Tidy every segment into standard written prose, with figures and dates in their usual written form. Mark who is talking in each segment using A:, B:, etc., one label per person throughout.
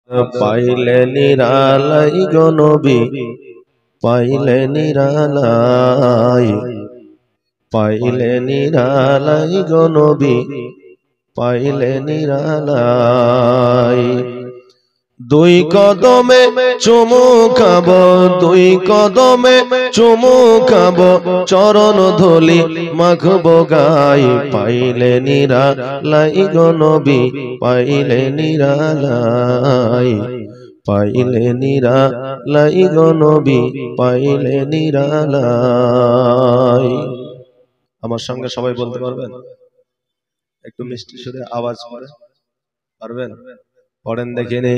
A: পাইলে নিরালাই গো নবী, পাইলে নিরালাই, পাইলে নিরালাই গো নবী, পাইলে নিরালাই। দুই কদমে চুমু খাব, দুই কদমে চুমু খাব, চরণ ধুলি মাখব গায়ে, পাইলে নিরালাই গো নবী, পাইলে নিরালাই, পাইলে নিরালাই গো নবী, পাইলে নিরালাই। আমার সঙ্গে সবাই বলতে পারবেন? একটু মিষ্টি সুরে আওয়াজ করে পারবেন? পড়েন দেখিনি।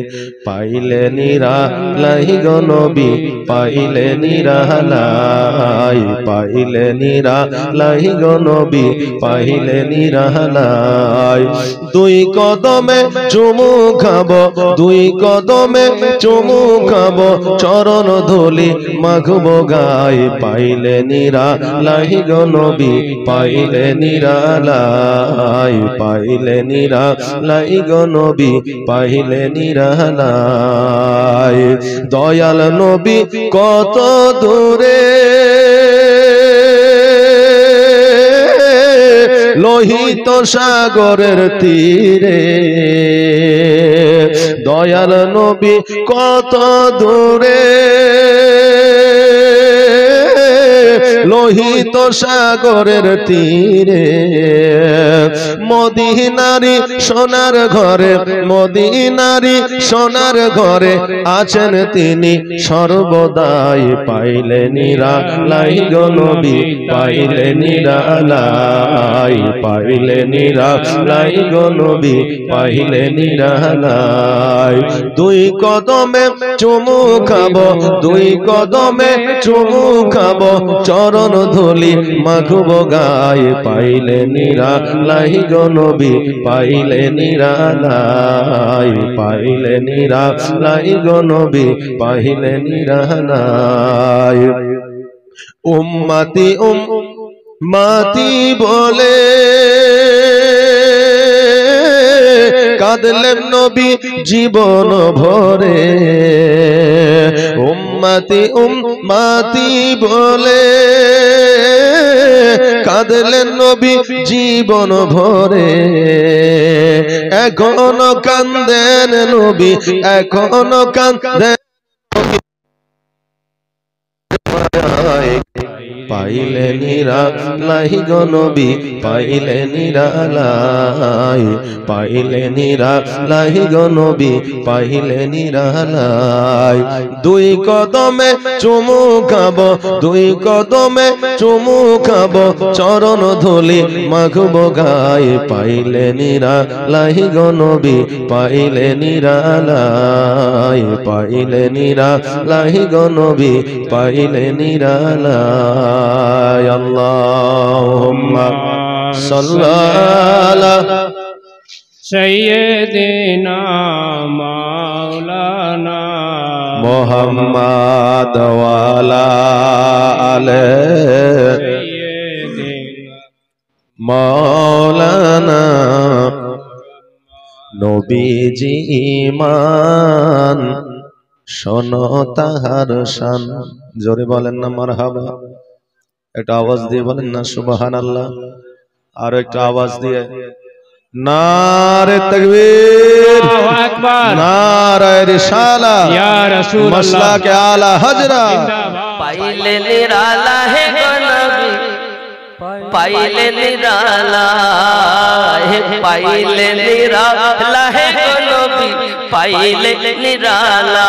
A: পাইলে নিরালাই গো নবী, পাইলে নিরালাই, পাইলে নিরালাই গো নবী, পাইলে নিরালাই। দুই কদমে চুমু খাব, দুই কদমে চুমু খাব, চরণ ধুলি মাখব গায়ে, পাইলে নিরালাই গো নবী, পাইলে নিরালাই, পাইলে নিরালাই গো নবী, পাইলে নিরালাই। দয়াল নবী কত দূরে, লোহিত সাগরের তীরে, দয়াল নবী কত দূরে, লোহিত সাগরের তীরে, মদিনারি সোনার ঘরে, মদিনারি সোনার ঘরে আছেন তিনি সর্বদাই, পাইলে নিরালাই গো নবী, পাইলে নিরালাই, পাইলে নিরালাই গো নবী, পাইলে নিরালাই। দুই কদমে চুমু খাব, দুই কদমে চুমু খাব, চরণ ধুলি মাখব গায়ে, পাইলে নিরালাই গো নবী, পাইলে নিরালাই, পাইলে নিরালাই গো নবী, পাইলে নিরালাই। উম্মতি উম্মতি বলে কাঁদলেন নবী জীবন ভরে, উম্মতি উম্মতি বলে কাঁদলেন নবী জীবন ভরে, এখনো কাঁদেন নবী, এখনো কাঁদেন, পাইলে নিরালাই গো নবী, পাইলে নিরালাই, পাইলে নিরালাই গো নবী, পাইলে নিরালাই। দুই কদমে চুমু খাব, দুই কদমে চুমু খাব, চরণ ধুলি মাখব গায়ে, পাইলে নিরালাই গো নবী, পাইলে নিরালাই, পাইলে নিরালাই গো নবী, পাইলে নিরালাই। আল্লাহুম্মা সাল্লি আলা
B: সাইয়্যিদিনা মাওলানা
A: মুহাম্মাদ ওয়া আলা আলি
B: সাইয়্যিদিনা
A: মাওলানা। নবীজি ঈমান শোনো তাহার শান, জোরে বলেন না মারহাবা, একটা আওয়াজ দিয়ে বলেন না সুবহানাল্লাহ, আর একটা আওয়াজ দিয়ে নারে তাকবীর,
B: আল্লাহু আকবার,
A: নারে রিসালাত,
B: ইয়া রাসূলুল্লাহ,
A: মাসলাকে আলা হযরা।
C: পাইলে নিরালা হে গো নবী, পাইলে নিরালা, পাইলে নিরালা হে গো নবী, পাইলে নিরালা।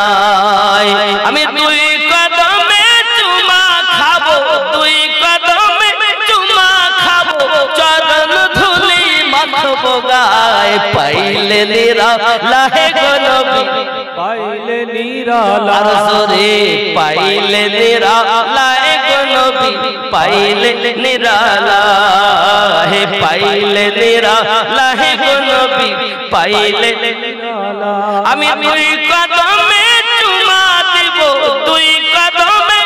C: আমি দুই কদমে চুমা খাবো, দুই কদমে চুমা খাবো, চরণ ধুলি মাখব গায়ে, পাইলে নিরালা হে গো নবী,
B: পাইলে নিরালা,
C: আর জোরে পাইলে নিরালা হে গো নবী, পাইলে নিরালা, হে পাইলে নিরালা হে গো নবী, পাইলে নিরালা। আমি দুই কদমে চুমা দিব, দুই কদমে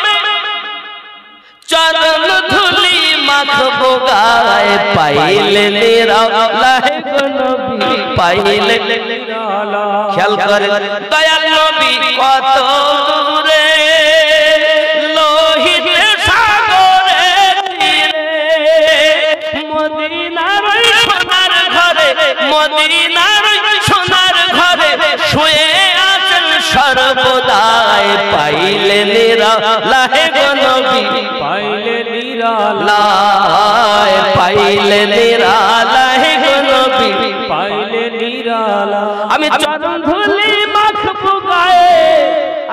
C: চরণ ধুলি মাখবো গায়ে পাইলে নিরালা হে গো নবী পাইলে নিরালা খেয়াল করে দয়াল নবী কত দূরে লোহিত সাগরে মদিনার সোনার ঘরে মদিনার সোনার ঘরে শুয়ে আছেন সর্বদাই পাইলে নিরালা হে গো নবী
B: পাইলে নিরালা
C: পাইলে নিরালা হে গো নবী
B: পাইলে নিরালা
C: আমি
B: চরণ ধুলি মাখবো গায়ে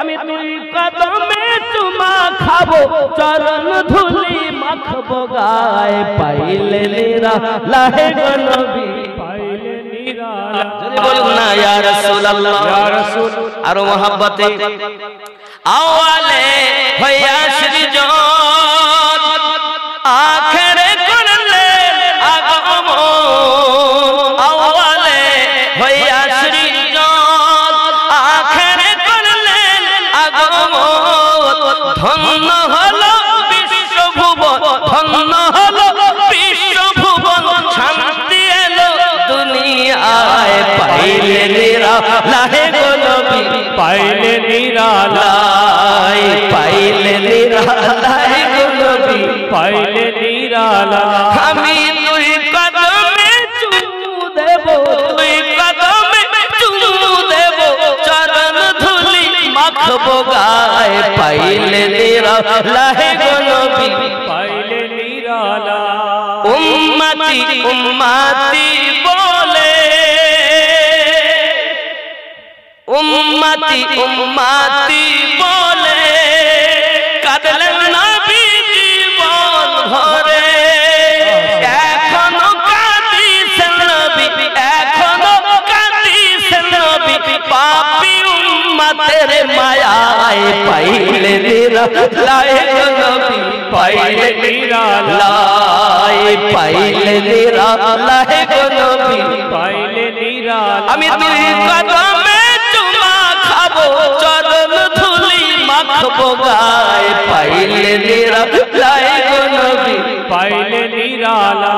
B: আমি তুই কদমে চুমা খাবো চরণ ধুলি মাখবো গায়ে পাইলে নিরালা হে গো নবী পাইলে নিরালা
C: যদি বলুন না ইয়া রাসূলুল্লাহ
B: ইয়া রাসূল
C: আরো মহব্বতে আওয়ালে হইয়া সৃজন আখেরে করলেন আগমন আওয়ালে হইয়া সৃজন আখেরে করলেন আগমন ধন্য হলো বিশ্বভুবন ধন্য হলো বিশ্বভুবন শান্তি এলো দুনিয়ায় পাইলে নিরালা হে গো নবী
B: পাইলে নিরালা
C: পাইলে নিরালা হে গো নবী
B: পাইলে নিরালা
C: আমি তুই কদমে চুমু দেব তুই কদমে চুমু দেব চরণ ধুলি মাখবো গায়ে পাইলে নিরালা হে গো নবী
B: পাইলে নিরালা
C: উম্মতি উম্মতি বলে উম্মতি উম্মতি বলে কাঁদলেন নবী জীবন ভরে এখনো কাঁদিছেন নবী এখনো কাঁদিছেন নবী পাপী উম্মতের মায়ায় পাইলে নিরালা হে গো নবী পাইলে নিরালা পাইলে নিরালা হে গো নবী
B: পাইলে নিরালা
C: আমি তুই কদমে চুমা খাবো চরণ ধুলি মাখবো গায়ে পাইলে নিরালা হে গো নবী
B: পাইলে নিরালা।